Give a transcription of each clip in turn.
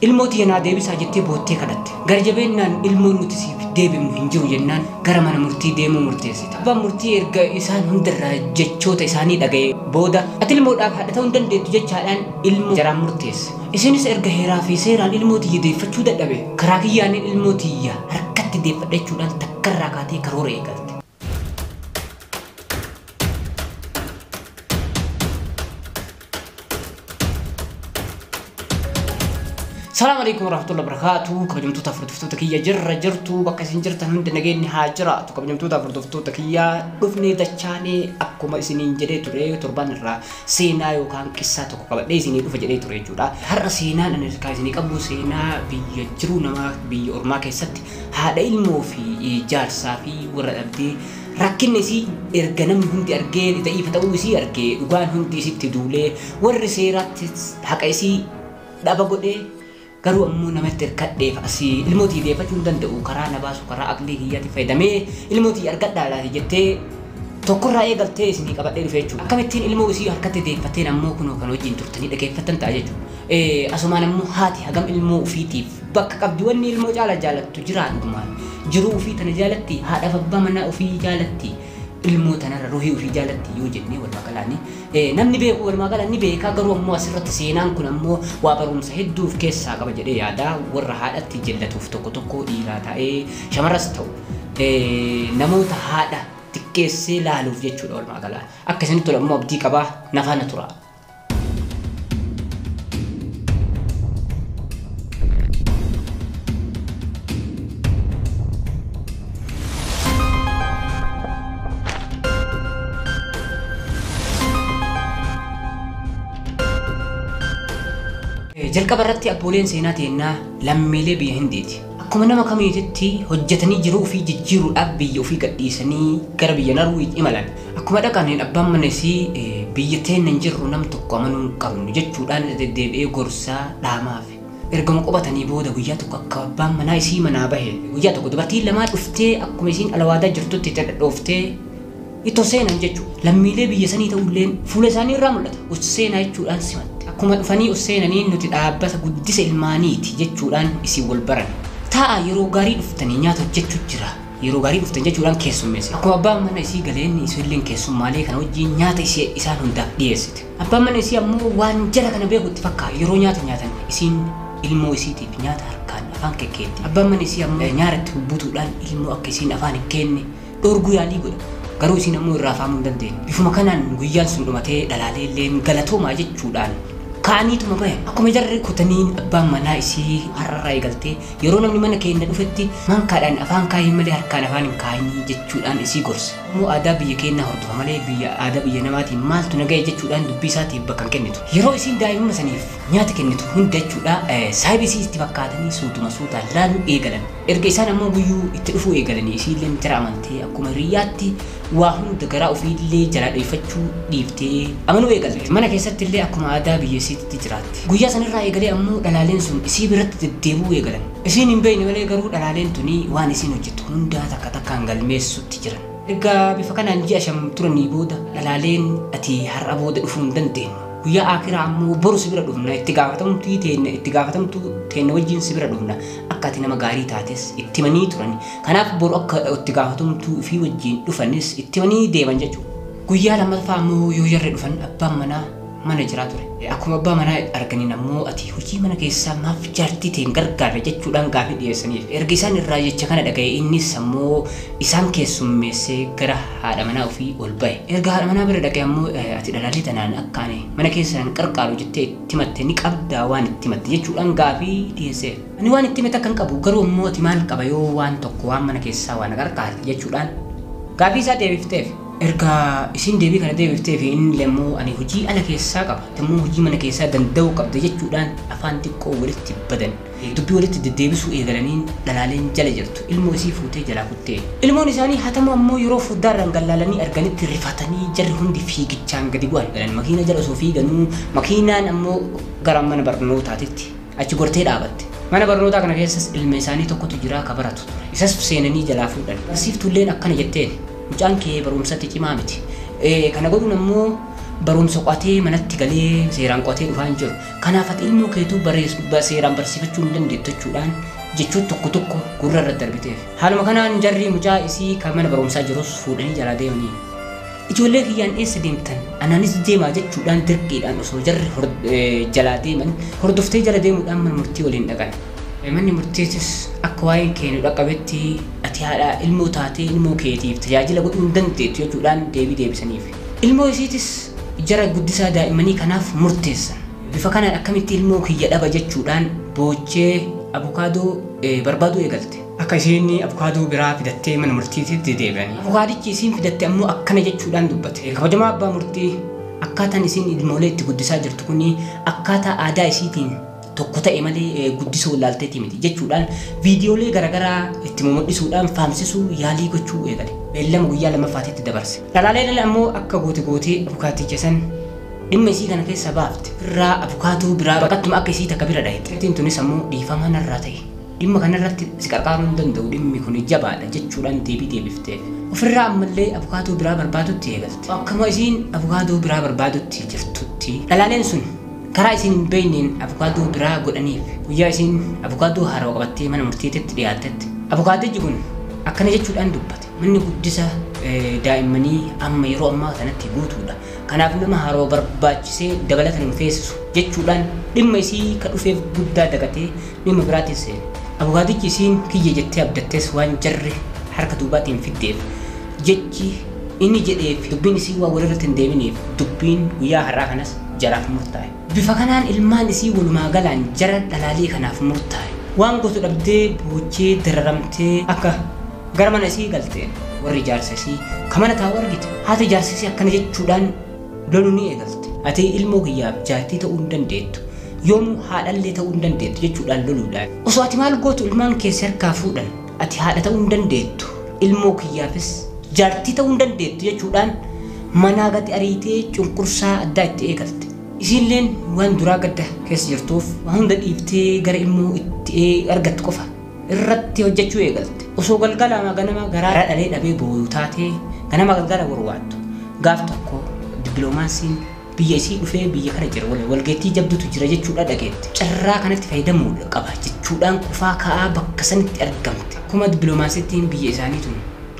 ilmooti yana deebisaa jettee boottee kadhatte garjabeenaan ilmoon nuti siif deebinu hin jiru jennaan gara mana murtii deemuu murteessite. Abbaan murtii erga isaan hundarraa jechoota isaanii dhaga'ee booda ati ilmoodhaaf haadha ta'uu hin dandeettu jechaadhaan ilmoo jaraan murteesse. Isinis erga heeraa fi seeraan ilmootiyya deeffachuu dadhabe karaa kiyyaan ilmootiyya harkatti deeffadhachuudhaan takkarraa kaatee karoora eegalte. السلام عليكم ورحمة الله وبركاته. كبجمتو تفرد كيا جرتو بقى سنجرت هند نجيني هاجرات. كبجمتو تفرد كيا دفني دشاني أكو ما سنين جري تري تربان الرا سينا يوكان كساتو كبر ليزني دفع جري تري جودا هر سينا أنا كايزني كابو سينا بيجرو نما بيورما كيسات هذا علمه في إيجار سافي ورأبدي rakin si erganam hundi arge ita ifa tawu si arge ugan hundi si tidule warri seerat haqa si daba gode garu ammu namatti kadde asi ilmooti deefachuu danda'u karaa nabaasu karaa aqlii hiyyati fayyadamee ilmooti argadhaadha jettee tokkorraa eegaltee isinii qabadhee dhufe jechuudha. Akkamittiin ilmoo isii harkatti deeffatteen ammoo kunoo kan wajjin turtanii dhageeffatan ta'a jechuudha. Asumaan ammoo haati hagam ilmoo ufiitiif bakka qabdi wanni ilmoo jaalattu jiraatumaan jiruu ufii tana jaalatti haadhaaf abbaa manaa ufii jaalatti ilmoo tanarra ruhii ufii jaalatti yoo jennee walumaa galaani namni beeku walumaa gala ni beekaa garuu ammoo asirratti seenaan kun ammoo waa barumsa hedduuf keessaa qaba jedhee yaada warra haadhatti jallatuuf tokko dhiiraa ta'ee shamarras ta'u namoota haadha xiqqeessee laaluuf jechuudha walumaa gala akkasinitti ammoo abdii qabaa nafaana tura. jalqaba irratti abbooleen seenaa teennaa lammiilee biyya Hindiiti. Akkuma nama kamiititti hojjetanii jiruu fi jijjiiruudhaaf biyya ofii gadhiisanii gara biyya Narwii imalan. Akkuma dhaqaniin abbaan mana isii biyya teenya hin jirru nam tokko amanuu hin qabnu jechuudhaan deddeebi'ee gorsaa dhaamaaf. Ergama qubatanii booda guyyaa tokko akka abbaan manaa isii manaa bahe guyyaa tokko dubartiin lamaa dhuftee akkuma isiin alawaadaa jirtutti itti dhadhooftee itti seenan jechuudha. Lammiilee biyya sanii ta'ulleen fuula isaanii irraa mul'ata. Seenaa jechuudhaan simatte. Akkuma dhufanii seenanii nuti dhaabbata guddisa ilmaaniiti jechuudhaan isii wal baran. Ta'a yeroo gaarii dhuftanii nyaata hojjechuu jira. Yeroo gaarii dhuftan jechuudhaan keessummeesse. Akkuma abbaan mana isii galeen isilleen keessummaalee kana wajjin nyaata isaan hundaaf dhiyeessite. Abbaan mana isii ammoo waan jara kana beekutti fakkaata. Yeroo nyaata nyaatan isiin ilmoo isiitiif nyaata harkaan afaan kekkeetti. Abbaan mana isii ammoo nyaaratti bubbutuudhaan ilmoo akka isiin afaan hin kenne dhorguu yaalii godha. Garuu isiin ammoo irraa afaamuu hin dandeenye. Bifuma kanaan guyyaan sun dhumatee dhalaaleen galatoomaa jechuudhaan kaanii tuma bahe akkuma jarri kutanii abbaan manaa isii har'arraa eegaltee yeroo namni mana keenya dhufetti mankaadhaan afaan kaayee malee harkaan afaan hin kaayanii jechuudhaan isii gorsa. Ammoo aadaa biyya keenya hordofa malee aadaa biyya namaatiin maaltu nagaya jechuudhaan dubbii isaatiif bakka hin kennitu. Yeroo isiin daa'imuma saniif nyaata kennitu hunda jechuudha saayibii isii itti fakkaatanii suutaan laaluu eegalan. Erga isaan ammoo guyyuu itti dhufuu eegalanii isiillee jara amantee akkuma hiriyaatti waa hunda garaa ofiillee jalaa dheeffachuu dhiiftee amanuu eegalte. Mana keessatti illee akkuma aadaa biyya isiitti jiraatti. Guyyaa sanarraa eegalee ammoo dhalaaleen sun isii biratti deddeebi'uu eegalan. Isiin hin beekne malee garuu dhalaaleen tuni waan isiin hojjettu hundaa takkaan galmeessutti jiran. Egaa bifa kanaan ji'a 5 turanii booda dhalaaleen ati har'a booda dhufuu hin dandeenyu. Guyyaa akhiraa ammoo boru si bira dhufna itti gaafatamtu teenne wajjin si bira dhufna akka ati nama gaarii taates itti manii turan. Kanaaf boru akka itti gaafatamtu fi wajjin dhufanis itti manii deeman jechuudha. Guyyaa lammaffaa ammoo yoo jarri dhufan abbaan manaa mana jiraa ture. Akkuma abbaa manaa arganiin ammoo ati hojii mana keessaa maaf jaartii ta'een gargaarre jechuudhaan gaafii dhiyeessaniif. Erga isaan irraa jecha kana dhaga'e innis ammoo isaan keessummeessee gara haadha manaa ofii ol bahe. Erga haadha manaa bira dhaqee ammoo ati dhalaalee tanaan akkaane mana keessaan qarqaaru jettee itti himatte ni qabdaa waan itti himatte jechuudhaan gaafii dhiyeessee. Ani waan itti himate akkan qabu garuu ammoo ati maal qaba yoo waan tokko waan mana keessaa waan qarqaarte jechuudhaan gaafii isaa deebifteef. Erga isin deebii kana deebifteef inni lemmoo ani hojii ala keessaa qaba. Immoo hojii mana keessaa danda'uu qabda jechuudhaan afaan xiqqoo walitti badan. Dubbii walitti deddeebisuu eegalaniin dhalaaleen jala jirtu. Ilmoo isii fuutee jalaa kuttee. Ilmoon isaanii hatamu ammoo yeroo foddaarraan gallaalanii arganitti rifatanii jarri hundi fiigichaan gadi bu'an. Makiina jala osoo fiiganuu makiinaan ammoo gara mana barnootaatitti achi gortee dhaabatte. Mana barnootaa kana keessas ilma isaanii tokkotu jira ka baratu ture. Isas seenanii jalaa fuudhan. Barsiiftuulleen akkana jetteen mucaan kee barumsatti cimaa miti. Kana godhuun ammoo barumsa qotee manatti galee seeraan qotee dhufaa hin jiru. Kanaaf ati ilmoo keetuu seeraan barsiifachuu hin dandeettu jechuudhaan jechuun tokko gurra irratti darbiteef. Haaluma kanaan jarri mucaa isii kan mana barumsaa jirus fuudhanii jalaa deemanii. Ijoollee kiyyaan eessa deemtan? Anaanis deemaa jechuudhaan dirqiidhaan osoo jarri jalaa deeman hordoftee jala deemuudhaan mana murtii waliin dhaqan. Manni murtiitis akka waa'een keenya dhaqqabetti ati haadha ilmoo taatee ilmoo keetiif tajaajila godhuu hin dandeettu jechuudhaan deebii deebisaniif. Ilmoo isiitis jara guddisaa daa'immanii kanaaf murteessan. Bifa kanaan akkamitti ilmoo kiyya dhaba jechuudhaan boochee abukaadoo barbaaduu eegalte. Akka isheen abukaadoo biraa fidattee mana murtiitti deebi'anii. Abukaadichi isiin fidatte ammoo akkana jechuudhaan dubbate. Kabajamaa abbaa murtii akkaataan isiin ilmoolee itti guddisaa jirtu kuni akkaataa aadaa isiitiin tokko ta'e malee guddisuu wallaalteetii miti jechuudhaan viidiyoolee garaagaraa itti mul'isuudhaan faamsisuu yaalii gochuu eegale. Beellama guyyaa lammaffaatitti dabarse. Dhalaaleen ammoo akka goote abukaaticha san dhimma isii kana keessa baafte. Irraa abukaatoo biraa baqattuma akka isii takka bira dhahite. Ittiin tunis ammoo dhiifama narraa ta'e. Dhimma kanarratti si qarqaaruu hin danda'u dhimmi kun jabaadha jechuudhaan deebii deebifteef. Ofirraa ammallee abukaatoo biraa barbaadutti eegalte. Akkuma isiin abukaatoo biraa barbaadutti jirtutti dhalaaleen sun karaa isin hin beekneen abukaadoo biraa godhaniif guyyaa isin abukaadoo haaraa qabattee mana murtiitti dhiyaatetti. Abukaatichi kun akkana jechuudhaan dubbate. Manni guddisa daa'immanii amma yeroo ammaa kanatti guutuudha. Kanaaf nama haaraa barbaachisee dabalatan hin feesisu jechuudhaan dhimma isii ka dhufeef guddaa dagatee dhimma biraatti seene. Abukaatichi isiin kiyya jettee abdattes waan jarri harka duubaatiin fiddeef jechi inni jedheef dubbiin isii waan walirratti hin deebineef dubbiin guyyaa har'aa kanas jaraaf murtaa'e. Bifa kanaan ilmaan isii walumaa galaan jara dhalaalee kanaaf murtaa'e. Waan gosa dhabdee boochee dararamtee akka gara mana isii galteen warri jaarsa isii kan mana taa'u argite. Haati jaarsa isii akkana jechuudhaan loluu ni eegalte. Ati ilmoo kiyyaaf jaartii ta'uu hin dandeettu. Yoomuu haadhallee ta'uu hin dandeettu jechuudhaan loluudhaan. Osoo ati maal gootu ilmaan keessi harkaa fuudhan ati haadha ta'uu hin dandeettu. Ilmoo kiyyaafis jaartii ta'uu hin dandeettu jechuudhaan manaa gadi ariitee cunqursaa addaa itti eegalte. Isiilleen waan duraa gadda keessa jirtuuf waan hunda dhiiftee gara ilmoo itti argattu qofa irratti hojjechuu eegalte. Osoo galgala ganama garaa dhalee dhabee boo'uu taatee ganama galgala warwaattu. Gaaf tokko dippiloomaasiin biyya isii dhufee biyya kana jira walgeettii jabdutu jira jechuudha dhageette. Carraa kanatti fayyadamuu qaba jechuudhaan kufaa ka'aa bakka sanitti argamte. Akkuma dippiloomaasittiin biyya isaanii tun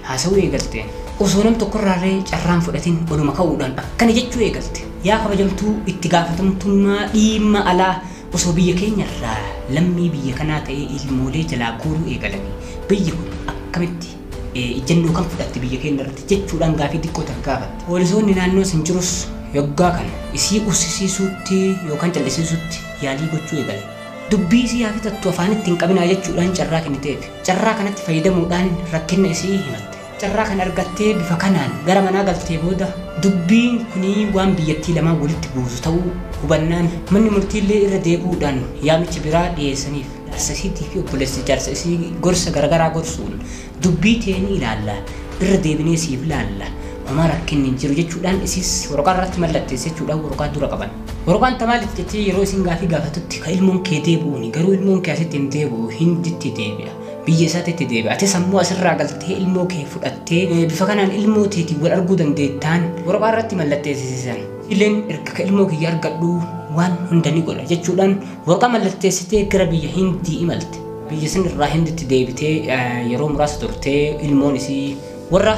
haasawuu eegalte. Osoo nam tokkorraallee carraan fudhatiin oluma ka'uudhaan akkana jechuu eegalte. Yaa kabajamtuu itti gaafatamtummaa dhimma alaa osoo biyya keenyarraa lammii biyya kanaa ta'ee ilmoolee jalaa guuruu eegalanii biyyi kun akkamitti ejjennoo kan fudhatte biyya keenya irratti jechuudhaan gaafii xiqqoo gaafatte. Poolisoonni naannoo san jirus yoggaa kana isii ussisiisuutti yookaan callisiisuutti yaalii gochuu eegale. Dubbii isii haa fixattu afaanitti hin qabinaa jechuudhaan carraa kenniteef. Carraa kanatti fayyadamuudhaan rakkina isii himatte. Carraa kan argattee bifa kanaan gara manaa galtee booda dubbiin kunii waan biyyattii lamaan walitti buusu ta'uu hubannaan manni murtiillee irra deebi'uudhaan yaamicha biraa dhiyeessaniif. Jaarsa isiitii fi obboleessi jaarsa isii gorsa garaagaraa gorsuun dubbii teeni ilaalla irra deebinee siif ilaalla. Homaa rakkinni hin jiru jechuudhaan isiis waraqaa irratti mallatteesse jechuudhaan waraqaa dura qaban. Waraqaan maaliif jettee yeroo isin gaafii gaafatutti ka ilmoon kee deebi'uuni garuu ilmoon kee asitti hin deebi'u hinditti deebi'a. Biyya isaatti itti deebi'a. Ati sammuu asirraa galtee ilmoo kee fudhattee bifa kanaan ilmoo teetii wal arguu dandeettaan waraqaa irratti mallatteessisan. Illeen erga ilmoo kiyya argadhu waan hunda ni godha jechuudhaan waraqaa mallatteessitee gara biyya Hindii imalte. Biyya san irraa Hinditti deebitee yeroo muraasa turtee ilmoon isii warra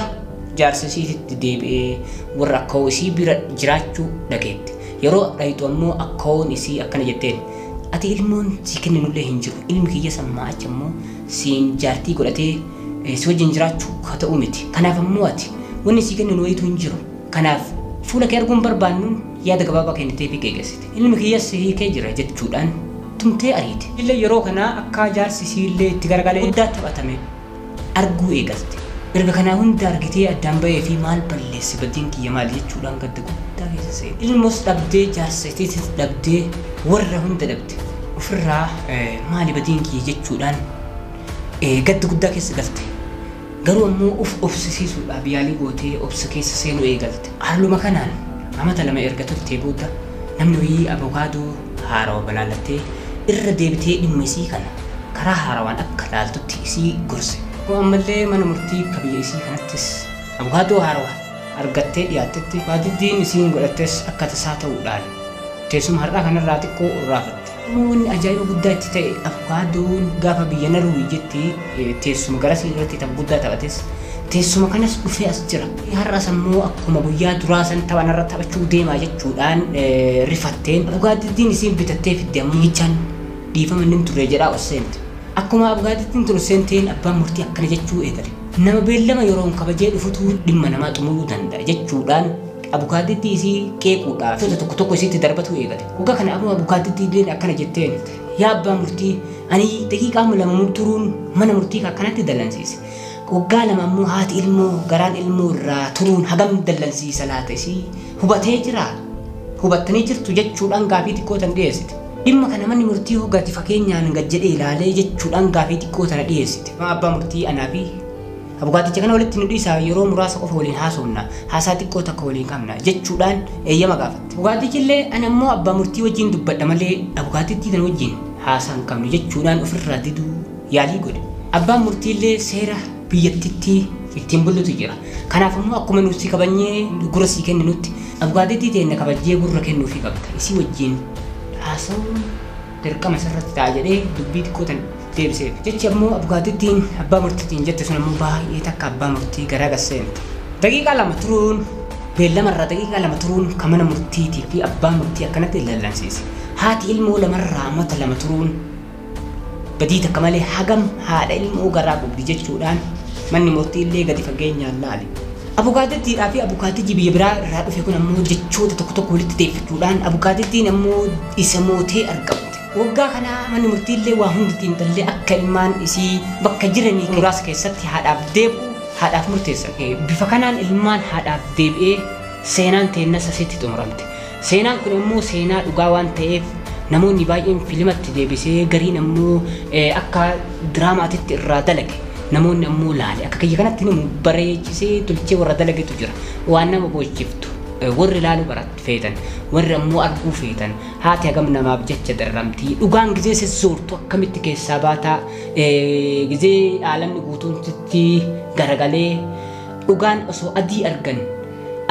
jaarsa isiitti deebi'ee warra akkoo isii bira jiraachuu dhageette. Yeroo dhayitu ammoo akkoon isii akkana jetteen. Ati ilmoon si kennanullee hin jiru. Ilmi kiyya sammaa achi ammoo siin jaartii godhatee si wajjin jiraachuu ka ta'u miti. Kanaaf ammoo ati wanni si kennan wayitu hin jiru. Kanaaf fuula kee arguun barbaannuun yaada gabaabaa kennitee fi geessite. Ilmi kiyya si hiikee jira jechuudhaan tumtee ariite. Illee yeroo kanaa akka jaarsi isiillee itti garagalee guddaa taphatame arguu eegalte. Erga kanaa hunda argitee addaan bahee fi maal balleessi badiin kiyya maal jechuudhaan gadda guddaa keessa seene. Ilmoos dhabdee jaarsa isiitis dhabdee warra hunda dhabde. Ofirraa maali badiin kiyya jechuudhaan gadda guddaa keessa galte. Garuu ammoo obsisiisuudhaaf yaalii gootee obsa keessa seenuu eegalte. Haaluma kanaan amata lama erga turtee booda namni wayii abukaadoo haarawaa balaallattee irra deebitee dhimma isii kana karaa haarawaan akka laaltutti isii gorse. Ammallee mana murtii kabiyya isii kanattis abukaadoo haarawaa argattee dhiyaatetti baadiddiin isiin godhattes akka tasaa ta'uudhaan teessuma har'aa kanarraa xiqqoo irraafatte. Wanni ajaa'iba guddaa itti ta'e avokaadoon gaafa biyya Norway jetti teessuma garasii irratti tapha guddaa taphates teessuma kanas dhufee as jira. Har'as ammoo akkuma guyyaa duraa san taphanarra taphachuu deemaa jechuudhaan rifatteen abukaadittiin isiin bitattee fidde ammoo hichaan dhiifama inni ture jedhaa osseente. Akkuma abukaadittiin ture seenteen abbaan murtii akkana jechuu eegale. Nama beellama yeroon kabajee dhufutu dhimma namaa xumuruu danda'a jechuudhaan abukaadittii isii qeequudhaaf tokko tokko isiitti darbatu eegale. Waggaa kana ammoo abukaadittiin akkana jetteen yaa abbaa murtii ani daqiiqaa lama turuun mana murtii akkanatti dallansiise. Waggaa lama ammoo haati ilmoo garaan ilmoo irraa turuun hagam dallansiisa laata isii hubatee jira. Hubattanii jirtu jechuudhaan gaafii xiqqoo tan dhiyeessite. Dhimma kana manni murtii hoggaati fakkeenyaan gad jedhee ilaalee jechuudhaan gaafii xiqqoo tana dhiyeessite. Abbaa murtii anaa fi abukaaticha kana walitti nu dhiisaa yeroo muraasa qofa waliin haasofna haasaa xiqqoo takka waliin qabna jechuudhaan eeyyama gaafatte. Abukaatichillee ani ammoo abbaa murtii wajjin dubbadha malee abukaatittii tan wajjin haasaa hin qabnu jechuudhaan ofirraa diduu yaalii godhe. Abbaan murtiillee seera biyyattitti ittiin bullutu jira. Kanaaf ammoo akkuma nuti kabajnee gurra sii kenninutti abukaatittii teenne kabajjee gurra kennuufii qabda. Isii wajjin haasa'uun dirqama isarratti ta'a jedhee dubbii xiqqoo tan deebisee. Jechi ammoo abukaatittiin abbaa murtiitiin jette sun ammoo baay'ee takka abbaa murtii garaa gasseente. Daqiiqaa lama turuun beellamarraa daqiiqaa lama turuun kan mana murtiitii fi abbaa murtii akkanatti dallansiise. Haati ilmoo lamarraa mata lama turuun badii takka malee hagam haadha ilmoo garaa gubdi jechuudhaan manni murtii illee gadi fageenyaan laale. Abukaatittiidhaa fi abukaatichi biyya biraa irraa dhufe kun ammoo jechoota tokko tokko walitti deeffachuudhaan abukaatittiin ammoo isa mootee argamte. Waggaa kana manni murtii illee waa hundi xiinxallee akka ilmaan isii bakka jiranii muraasa keessatti haadhaaf deebi'u haadhaaf murteessan. Bifa kanaan ilmaan haadhaaf deebi'ee seenaan teennas asitti xumuramte. Seenaan kun immoo seenaa dhugaa waan ta'eef namoonni baay'een fiilmatti deebisee gariin ammoo akka diraamaatitti irraa dalage. Namoonni ammoo laale akka kiyya kanatti nu bareechisee tolchee warra dalagetu jira. Waan nama boojjiftu warri laalu baratti feetan warri ammoo arguu feetan haati hagam namaaf jecha darramtii dhugaan gizee sessoortu akkamitti keessaa baataa gizee aalamni guutuutti garagalee dhugaan osoo adii argan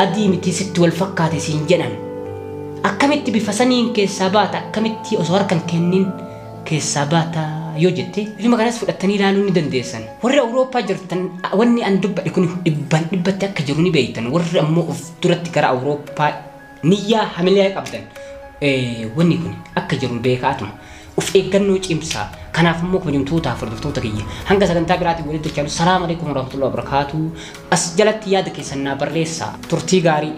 adii miti sitti wal fakkaate siin jedhan akkamitti bifa saniin keessaa baata akkamitti osoo harkan kennin keessaa baata yoo jette filma kanas fudhattanii ilaaluu ni dandeessan. Warri Awurooppaa jirtan wanni an dubbadhe kun dhibbatti akka jiru ni beektan. Warri ammoo of duratti gara Awurooppaa niyyaa hamilee qabdan wanni kun akka jiru beekaatuma. Of eeggannoo cimsaa. Kanaaf immoo kabajamtootaaf hordoftoota kiyya hanga sagantaa biraatiin walitti dhufnaan salaamu alaikum warahmatullahi wabarakatuh. As jalatti yaada keessan naa barreessaa. Turtii gaarii.